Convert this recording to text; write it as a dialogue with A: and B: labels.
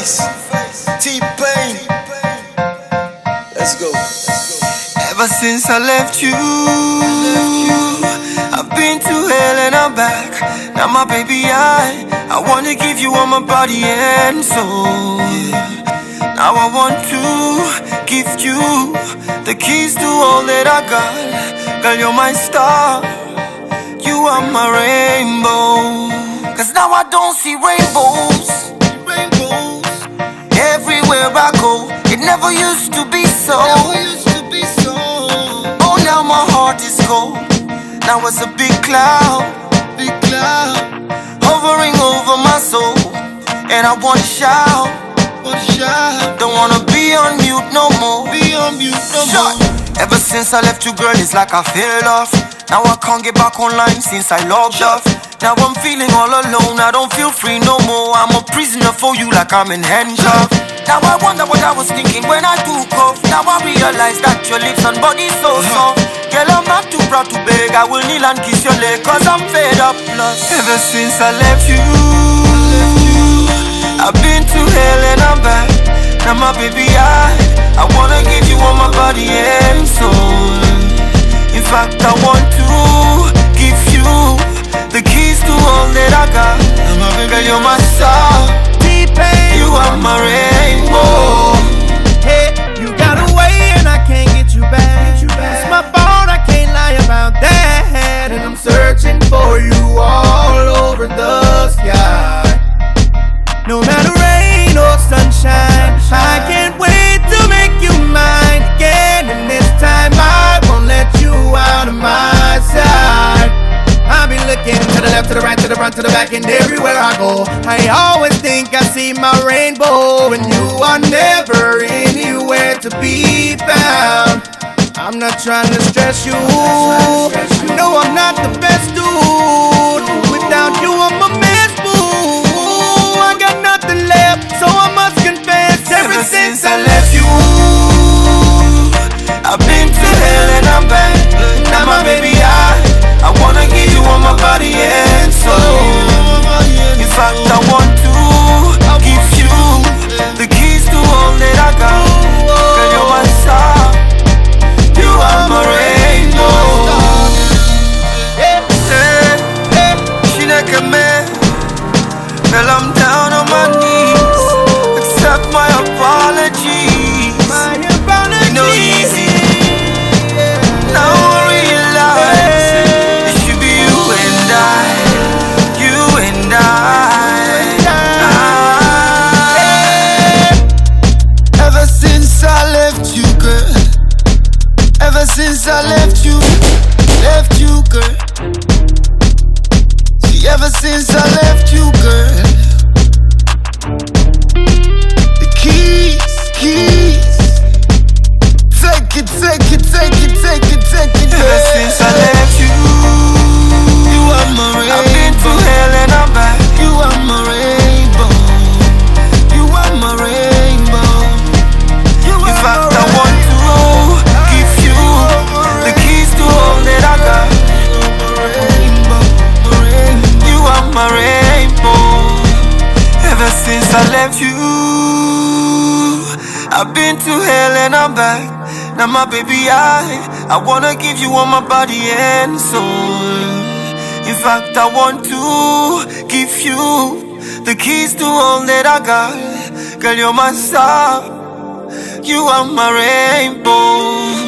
A: Face, T-Pain. Let's go.
B: Ever since I left you, I've been to hell and I'm back. Now my baby, I wanna give you all my body and soul. Now I want to give you the keys to all that I got. Girl, you're my star, you are my rainbow. Cause now I don't see rainbows everywhere I go. It never used to be so. Oh, now my heart is cold. Now it's a big cloud hovering over my soul. And I wanna shout, don't wanna be on mute no more. Ever since I left you, girl, it's like I fell off. Now I can't get back online since I logged off. Now I'm feeling all alone, I don't feel free no more. I'm a prisoner for you like I'm in handcuffs. Now I wonder what I was thinking when I took off. Now I realize that your lips and body so soft. Girl, I'm not too proud to beg, I will kneel and kiss your leg, cause I'm fed up. Plus, ever since I left you, I've been to hell and I'm back. Now my baby, I wanna give you all my body and soul. In fact, I want to give you the keys to all that I got. Girl, you're my star,
C: T-Pain,
B: you are my rainbow.
C: Hey, you got away and I can't get you back. It's my fault, I can't lie about that. And I'm searching for you all over the sky. No matter rain or sunshine, I can't wait to make you mine again. And this time I won't let you out of my sight. I'll be looking to the left, to the right, to the front, to the back, and everywhere I go, I always think I see my rainbow, and you are never anywhere to be found. I'm not trying to stress you, I know I'm not the best dude. Without you I'm a mess, boo. I got nothing left, so I must confess.
B: Ever since I left you, I've been to hell and I'm back. Now my baby, I wanna give you all my body and soul. In fact, I want to give you the keys to all that I got. Girl, you're my star, you are my rainbow. She like a man. Girl, I'm down on my knees. Accept my apologies. You know easy. Now I realize it should be you and I. You and I. Ever since I left you, girl. Ever since I left you, girl. See, ever since I left you, girl. The keys. Take it, girl. Ever since I left you, you are my rainbow. I've been to hell and I'm back. You are my rainbow. You are my rainbow. In fact, I want to give you the keys to all that I got. You are my rainbow. Ever since I left you, I've been to hell and I'm back. Now my baby, I wanna give you all my body and soul. In fact, I want to give you the keys to all that I got. Girl, you're my star, you are my rainbow.